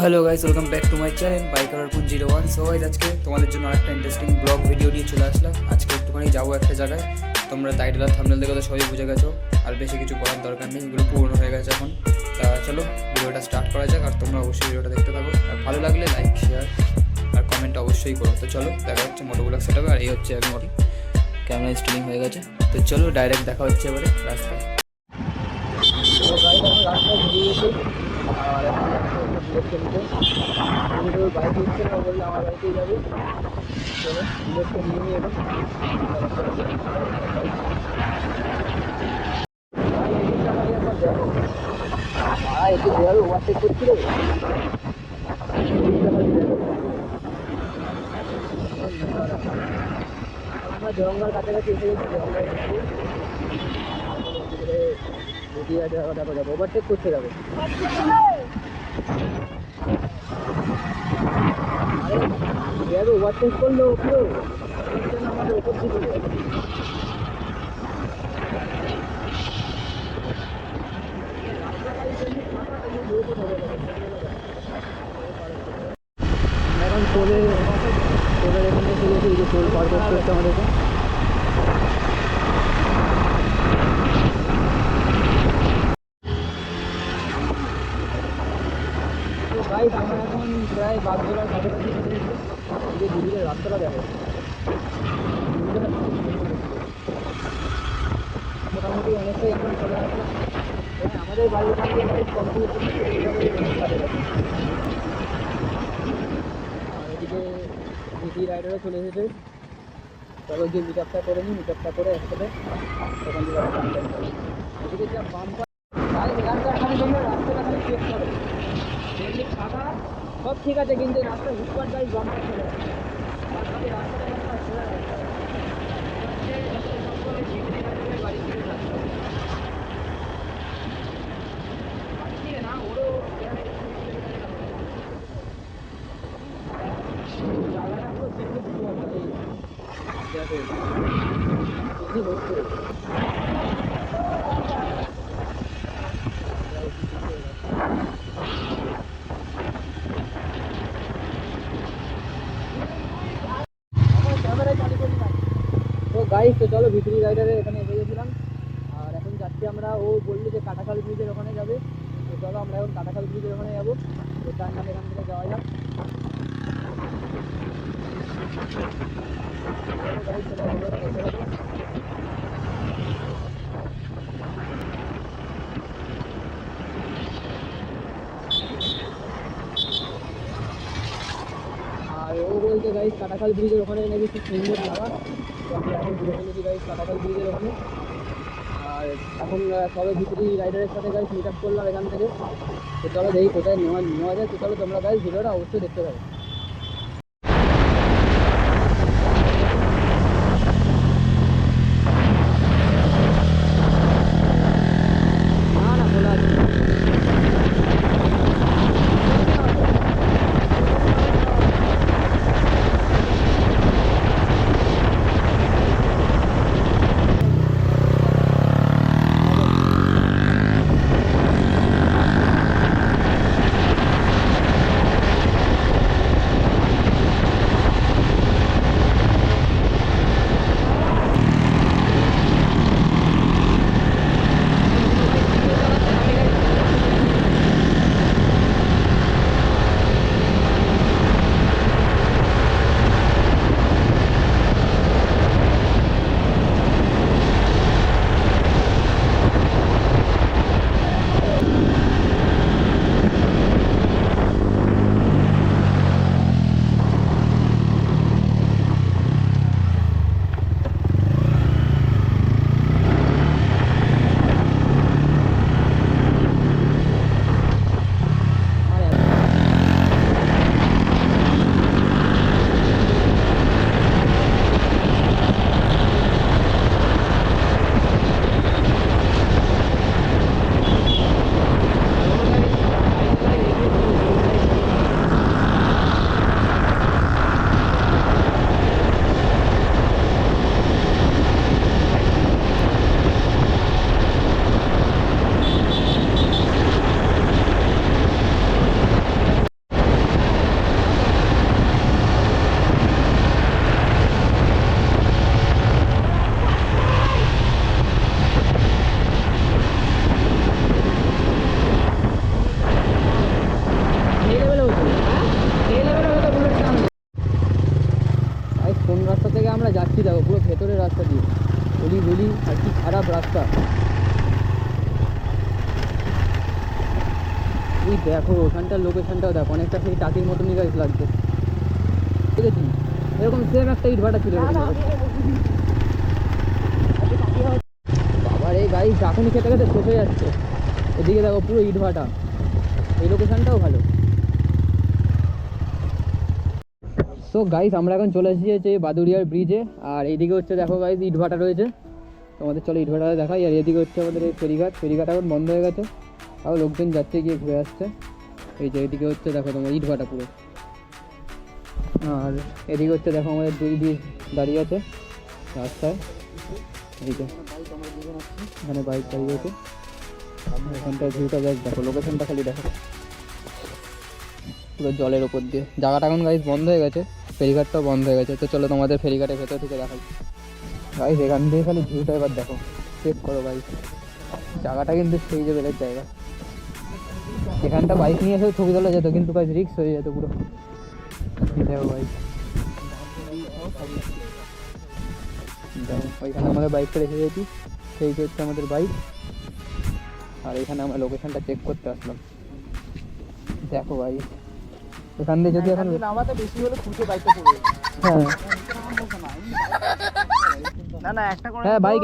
Hello guys, welcome back to my channel biker 01। So guys, আজকে তোমাদের জন্য আরেকটা ইন্টারেস্টিং ব্লগ ভিডিও নিয়ে চলে আসলাম। আজকে একটুখানি যাবো একটা জায়গায়। তোমরা টাইটেল আর থাম্বনেল দেখে তো সবাই বুঝে গেছো, আর বেশি কিছু করার দরকার নেই, এগুলো পুরনো হয়ে গেছে এখন। তা চলো ভিডিওটা স্টার্ট করা যাক, আর তোমরা অবশ্যই ভিডিওটা দেখতে থাকো, আর ভালো লাগলে লাইক শেয়ার আর কমেন্ট অবশ্যই করো। তো চলো দেখা হচ্ছে মোটোগুলো সেট হবে, আর এই হচ্ছে আমি মোটি ক্যামেরা স্টিলিং হয়ে গেছে। তো চলো ডাইরেক্ট দেখা হচ্ছে এবারে রাস্তায়। তো গাইস, আমি রাস্তায় বেরিয়েছি, আর এখন বুলেট বাইক নিচ্ছে না, বললে আমার বাড়িতেই যাবে। চলো বুলেটকে নিয়ে নিই এখন। একটু যেভাবে ওভারটেক করছিল, আমরা জঙ্গল কাছাকাছি এসে গেছি। জঙ্গল দেখো যাবো, ওভারটেক করতে যাবো। যেভাবে ওভারটেক করলো পুরো আমাদের ওপর দিকে। এখন টোলের এখান থেকে চলেছি, এই যে টোল পার করতে হচ্ছে আমাদেরকে। তো গাইস, আমরা এখন প্রায় বাগদোলার কাছাকাছি চলে এসেছি। এই যে দুদিকে রাস্তাটা দেখো, মোটামুটি অনেকটাই এখন চলে আসছে। আমাদের বাড়ির কাছে কমপ্লিট। আর এদিকে জিটি রাইডারও চলে এসেছে। চলো গিয়ে মিট আপটা করে নিই, মিট আপটা করে একসাথে তখন এদিকে যা বাম্পার এখানকার খালি তোমরা রাস্তাটা খালি চেক করো, এমনি ফাঁকা সব ঠিক আছে, কিন্তু রাস্তা হুটপাট গাড়ি বাম্পার চলে যাচ্ছে। আর খালি রাস্তাটা খোলা রাস্তা বাড়ি থেকে রাস্তা না ওরও জায়গাটা পুরো দেখে বুঝতে পারবে। তো গাইস, তো চলো ভিতরি রাইডারে এখানে এসে গেছিলাম, আর এখন যাচ্ছি আমরা। ও বললো যে কাটাখাল ব্রিজের ওখানে যাবে, তো চলো আমরা এখন কাটাখাল ব্রিজের ওখানে যাবো। তো তার নাম এখান থেকে যাওয়া যাক। আর ও বলছে গাইস কাটাখাল ব্রিজের ওখানে নাকি খুব সুন্দর জায়গা। তো আমরা এখন ঘুরে ফেলেছি গাইস কাটাখাল ব্রিজের ওখানে। আর এখন সবাই ভিতরি রাইডারের সাথে গাইস মিট আপ করলাম এখান থেকে। তো চলো দেখি কোথায় নেওয়া যায়। তো চলো তোমরা গাইস ভিডিওটা অবশ্যই দেখতে পাবে। না না, খোলা আছে। রাস্তা থেকে আমরা যাচ্ছি, দেখো পুরো ভেতরের রাস্তা দিয়ে, গলি গলি আর কি খারাপ রাস্তা। এই দেখো ওখানটার লোকেশনটাও দেখো, অনেকটা সেই টাকির মতনই গাইস লাগছে, ঠিক আছে? এরকম সেম একটা ইটভাটা ছিল বাবার। এই গাইস এখনই খেতে খেতে শেষ হয়ে যাচ্ছে। এদিকে দেখো পুরো ইটভাটা, এই লোকেশনটাও ভালো। সো গাইস আমরা এখন চলে এসেছি বাদুড়িয়ার ব্রিজে, আর এইদিকে হচ্ছে দেখো গাইস ইটভাটা রয়েছে, তোমাদের চলো ইটভাটা দেখাই। আর এদিকে হচ্ছে আমাদের এই ফেরিঘাট, ফেরিঘাট এখন বন্ধ হয়ে গেছে, তাও লোকজন যাচ্ছে গিয়ে ঘুরে আসছে। এই যে এদিকে হচ্ছে দেখো তোমার ইটভাটা পুরো, আর এদিকে হচ্ছে দেখো আমাদের দুই ব্রিজ দাঁড়িয়ে আছে রাস্তায়। এই যে এখানে বাইক দাঁড়িয়ে আছে, এখানটায় ভিউটা দেখ, দেখো লোকেশনটা খালি দেখো, পুরো জলের ওপর দিয়ে। জায়গাটা এখন গাইস বন্ধ হয়ে গেছে, ফেরিঘাটটাও বন্ধ হয়ে গেছে। তো চলো তোমাদের ফেরিঘাটের ভেতর থেকে দেখাই গাইস। এখান থেকে খালি ভিউটা এবার দেখো, চেক করো গাইস, জায়গাটা কিন্তু সেই লেভেলের জায়গা। এখানটা বাইক নিয়ে এসেও ছবি তোলা যেত, কিন্তু গাইস রিস্ক হয়ে যেত পুরো। দেখো বাইক, দেখো ওইখানে আমাদের বাইকটা রেখে গেছি, সেই হচ্ছে আমাদের বাইক। আর এখানে আমরা লোকেশনটা চেক করতে আসলাম, দেখো ভাই এখান দিয়ে যদি এখন নামাতে বেশি হলে খুঁজে বাইকটা পড়বে। হ্যাঁ না না একটা করে, হ্যাঁ বাইক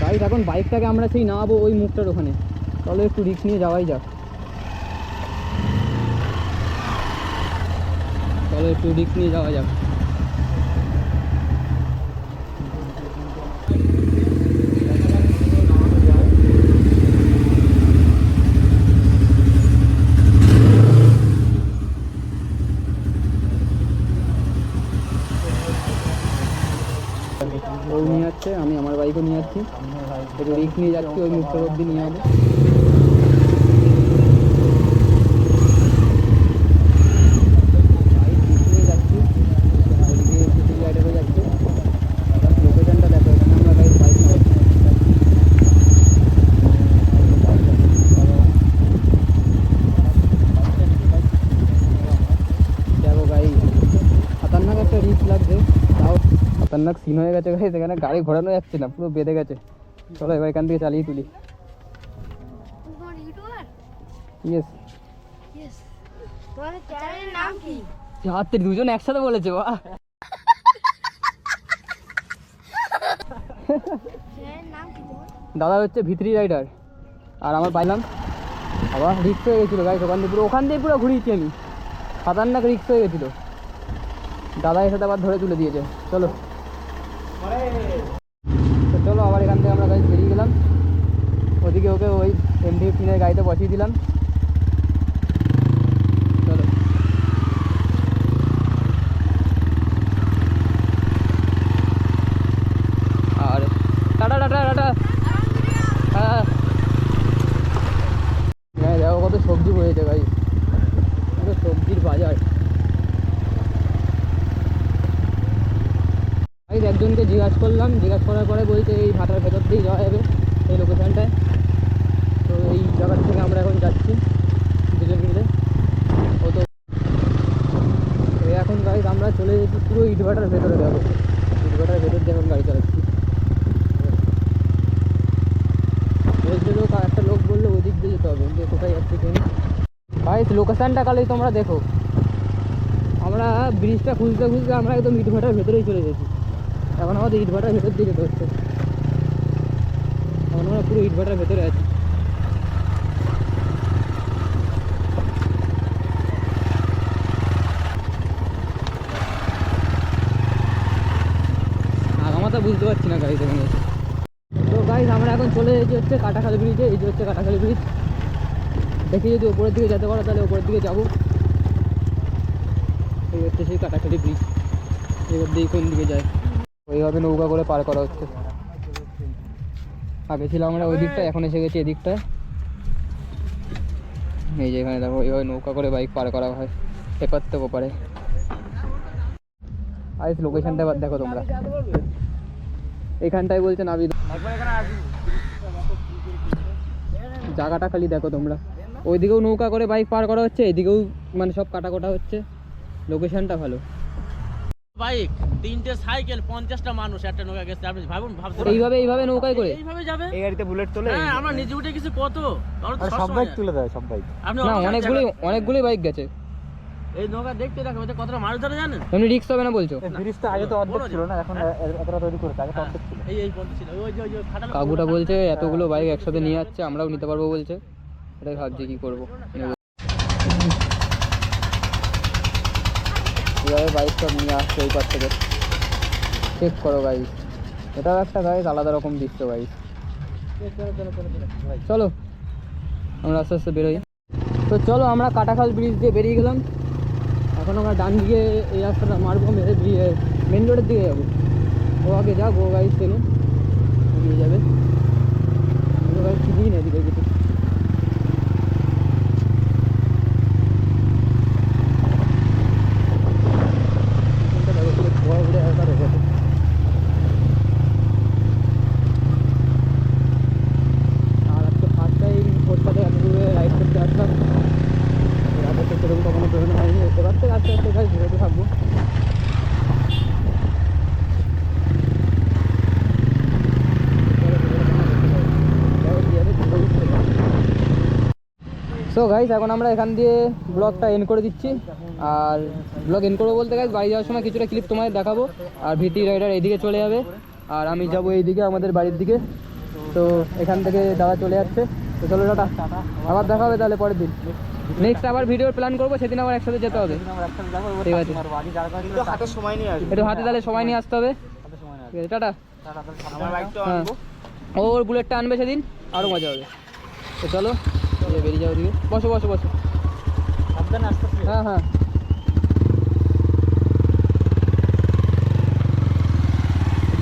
গাইস এখন বাইকটাকে আমরা সেই নামাবো ওই মুখটার ওখানে, তাহলে একটু রিস্ক নিয়ে যাওয়াই যাক। চলো একটু রিস্ক নিয়ে যাওয়া যাক। ও নিয়ে যাচ্ছে, আমি আমার বাইকও নিয়ে যাচ্ছি, একটু রিস্ক নিয়ে যাচ্ছি, ওই মুখটার অব্দি নিয়ে যাবো। খতরনাক সিন হয়ে গেছে গাইস, এখানে গাড়ি ঘোরানো যাচ্ছে না, পুরো বেঁধে গেছে। চলো এবার এখান থেকে চালিয়ে তুলি। Yes yes. তোমাদের চ্যানেলের নাম কি? হাতে দুজন একসাথে বলেছে, বাহ। চ্যানেলের নাম কি তোমার? দাদা হচ্ছে ভিতরি রাইডার, আর আমার পাইলাম আবার রিক্স হয়ে গেছিলো গাইস, ওখান দিয়ে পুরো ঘুরিয়েছি আমি, খতরনাক রিক্স হয়ে গেছিলো। দাদা এর সাথে আবার ধরে তুলে দিয়েছে। চলো তো চলো আবার এখান থেকে আমরা গাড়ি বেরিয়ে গেলাম, ওদিকে ওকে ওই MT-15 গাড়িতে বসিয়ে দিলাম। চলো আর টাটা টাটা টাটা। হ্যাঁ হ্যাঁ দেখো কত সবজি বয়েছে গাড়ি, পুরো সবজির বাজার। একজনকে জিজ্ঞাসা করলাম, জিজ্ঞাসা করার পরে বলছে এই ভাটার ভেতর দিয়েই যাওয়া যাবে এই লোকেশনটায়। তো এই জায়গাটা থেকে আমরা এখন যাচ্ছি দুজন মিলে। ও তো এখন গাড়ি আমরা চলে যেছি পুরো ইটভাটার ভেতরে, যাবো ইটভাটার ভেতর দিয়ে এখন গাড়ি চালাচ্ছি। বলছিল একটা লোক বললো ওই দিক দিয়ে যেতে হবে, কিন্তু কোথায় যাচ্ছি কেন ভাই লোকেশনটা কালেই তোমরা দেখো। আমরা ব্রিজটা খুঁজতে খুঁজতে আমরা একদম ইটভাটার ভেতরেই চলে গেছি। এখন আমাদের ইটভাটার ভেতর দিয়ে যেতে হচ্ছে, এখন আমরা পুরো ইটভাটার ভেতরে আছি। আগামাতা বুঝতে পারছি না গাড়ি থেকে। তো গাইস আমরা এখন চলে এসেছি হচ্ছে কাটাখালি ব্রিজে, এই যে হচ্ছে কাটাখালি ব্রিজ। দেখি যদি উপরের দিকে যেতে পারো তাহলে উপরের দিকে যাবো। এই হচ্ছে সেই কাটাখালি ব্রিজ, এবার দিয়ে কোন দিকে যায় ওইভাবে নৌকা করে পার করা হচ্ছে। আগে ছিলাম আমরা ওই দিকটায়, এখন এসে গেছি এদিকটায়। এই যে এখানে দেখো এইভাবে নৌকা করে বাইক পার করা হয় এপার থেকে ওপারে। আর লোকেশনটা এবার দেখো তোমরা, এখানটায় বলছে নাবি, জায়গাটা খালি দেখো তোমরা। ওইদিকেও নৌকা করে বাইক পার করা হচ্ছে, এদিকেও মানে সব কাটা কোটা হচ্ছে, লোকেশনটা ভালো। বাইক, 3টে সাইকেল, 50টা মানুষ একটা নৌকা গেছে। আপনি ভাবতে এইভাবে নৌকায় করে এইভাবে যাবে? এই গাড়িতে বুলেট তোলে? হ্যাঁ, আমরা নিজে উঠে কিছু কত সব বাইক তুলে দেয়, সব বাইক। আপনি না, অনেকগুলি বাইক গেছে। এই নৌকা দেখতে দেখো ওতে কতটা মানুষ ধরে জানেন? এমনি রিস্ক হবে না বলছো? ব্রিজটা আগে তো অর্ধেক ছিল না, এখন এতটা তৈরি করেছে, আগে তো অর্ধেক ছিল। এই পর্যন্ত ছিল। ওই যে খাটানো কাকুটা বলছে এতগুলো বাইক একসাথে নিয়ে যাচ্ছে, আমরাও নিতে পারবো বলছে। এটাই ভাবছি কি করবো। এভাবে বাইক সব নিয়ে আসছে ওই পার থেকে। চেক করো গাইস, এটাও একটা গাইস আলাদা রকম দৃশ্য গাইস। চলো আমরা আস্তে আস্তে বেরোই। তো চলো আমরা কাটাখাল ব্রিজ দিয়ে বেরিয়ে গেলাম। এখন আমরা ডান দিকে এই রাস্তাটা মারবো, মেরে দিয়ে মেন রোডের দিকে যাবো। ও আগে যাবো গাইস, চলুন এগিয়ে যাবে। চিনি না এদিকে কিছু। আর আজকে ফার্স্ট টাইম ওর সাথে আমি রাইড করতে আসলাম। রাতে তো সেরকম কখনো বেরোনো হয়নি, এবার থেকে আস্তে আস্তে গাইস বেরোতে থাকবো। সো গাইস এখন আমরা এখান দিয়ে ব্লগটা এন্ড করে দিচ্ছি। আর ব্লগ এন্ড করবো বলতে গাইস বাড়ি যাওয়ার সময় কিছুটা ক্লিপ তোমাদের দেখাবো। আর ভিটি রাইডার এইদিকে চলে যাবে, আর আমি যাবো এইদিকে আমাদের বাড়ির দিকে। তো এখান থেকে দাদা চলে যাচ্ছে। তো চলো টাটা, আবার দেখা হবে তাহলে পরের দিন। নেক্সট আবার ভিডিওর প্ল্যান করবো, সেদিন আবার একসাথে যেতে হবে। ঠিক আছে, হাতে সময় নিয়ে আসবে, একটু হাতে তাহলে সময় নিয়ে আসতে হবে। ঠিক আছে, টাটা। আমার বাইকটা হ্যাঁ, আনবো। ওর বুলেটটা আনবে সেদিন, আরও মজা হবে। তো চলো বেরিয়ে যাও দিকে, বসো বসো বসো। সাবধানে আসতে। হ্যাঁ হ্যাঁ,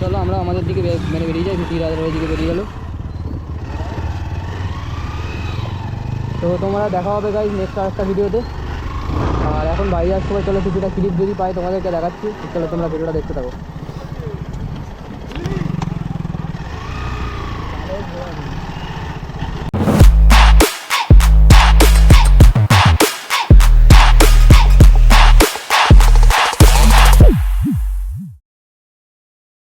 চলো আমরা আমাদের দিকে মেরে বেরিয়ে যাই। ভিটি রাজার ওই দিকে বেরিয়ে গেলো। তো তোমরা দেখা হবে গাইজ নেক্সট আরেকটা ভিডিওতে। আর এখন বাইরে যাওয়ার সময় চলো কিছুটা ক্লিপ যদি পাই তোমাদেরকে দেখাচ্ছি। চলো তোমরা ভিডিওটা দেখতে থাকো।